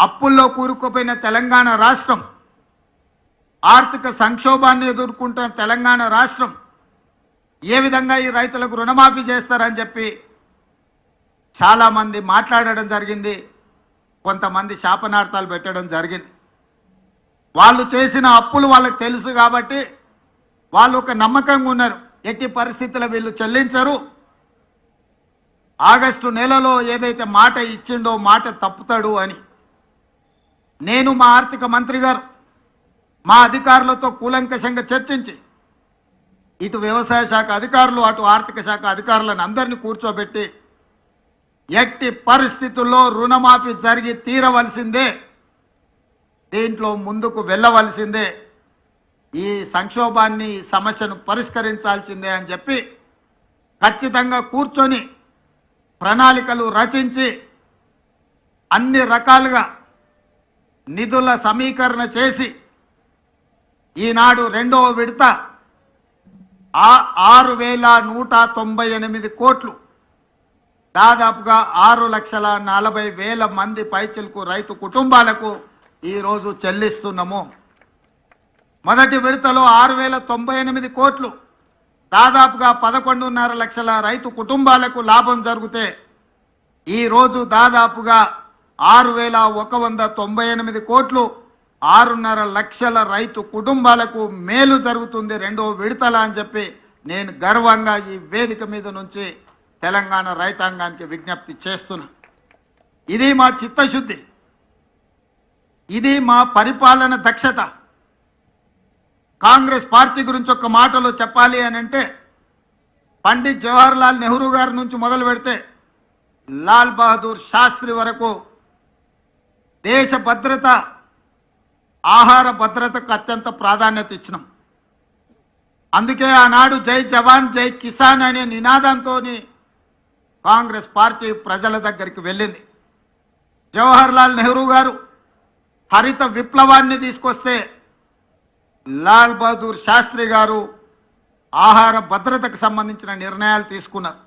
అప్పుల్లో కూరుకుపోయిన తెలంగాణ రాష్ట్రం, ఆర్థిక సంక్షోభాన్ని ఎదుర్కొంటున్న తెలంగాణ రాష్ట్రం ఏ విధంగా ఈ రైతులకు రుణమాఫీ చేస్తారని చెప్పి చాలామంది మాట్లాడడం జరిగింది. కొంతమంది శాపనార్థాలు పెట్టడం జరిగింది. వాళ్ళు చేసిన అప్పులు వాళ్ళకి తెలుసు కాబట్టి వాళ్ళు ఒక నమ్మకంగా ఉన్నారు, ఎట్టి పరిస్థితుల్లో వీళ్ళు చెల్లించరు, ఆగస్టు నెలలో ఏదైతే మాట ఇచ్చిండో మాట తప్పుతాడు అని. నేను మా ఆర్థిక మంత్రి గారు మా అధికారులతో కూలంకషంగా చర్చించి ఇటు వ్యవసాయ శాఖ అధికారులు అటు ఆర్థిక శాఖ అధికారులను అందరినీ కూర్చోబెట్టి ఎట్టి పరిస్థితుల్లో రుణమాఫీ జరిగి తీరవలసిందే, దీంట్లో ముందుకు వెళ్ళవలసిందే, ఈ సంక్షోభాన్ని ఈ సమస్యను పరిష్కరించాల్సిందే అని చెప్పి ఖచ్చితంగా కూర్చొని ప్రణాళికలు రచించి అన్ని రకాలుగా నిధుల సమీకరణ చేసి ఈనాడు రెండవ విడత 6,198 కోట్లు, దాదాపుగా 6,40,000 మంది పైచిలకు రైతు కుటుంబాలకు ఈరోజు చెల్లిస్తున్నాము. మొదటి విడతలో 6,098 కోట్లు, దాదాపుగా 11.5 లక్షల రైతు కుటుంబాలకు లాభం జరిగితే ఈరోజు దాదాపుగా 6,198 కోట్లు, 6.5 లక్షల రైతు కుటుంబాలకు మేలు జరుగుతుంది రెండో విడతల అని చెప్పి నేను గర్వంగా ఈ వేదిక మీద నుంచి తెలంగాణ రైతాంగానికి విజ్ఞప్తి చేస్తున్నా. ఇది మా చిత్తశుద్ధి, ఇది మా పరిపాలన దక్షత. కాంగ్రెస్ పార్టీ గురించి ఒక మాటలో చెప్పాలి అని అంటే, పండిత్ జవహర్లాల్ నెహ్రూ గారి నుంచి మొదలు పెడితే లాల్ బహదూర్ శాస్త్రి వరకు దేశ భద్రత, ఆహార భద్రతకు అత్యంత ప్రాధాన్యత ఇచ్చినాం. అందుకే ఆనాడు జై జవాన్ జై కిసాన్ అనే నినాదంతో కాంగ్రెస్ పార్టీ ప్రజల దగ్గరికి వెళ్ళింది. జవహర్లాల్ నెహ్రూ గారు హరిత విప్లవాన్ని తీసుకొస్తే లాల్ బహదూర్ శాస్త్రి గారు ఆహార భద్రతకు సంబంధించిన నిర్ణయాలు తీసుకున్నారు.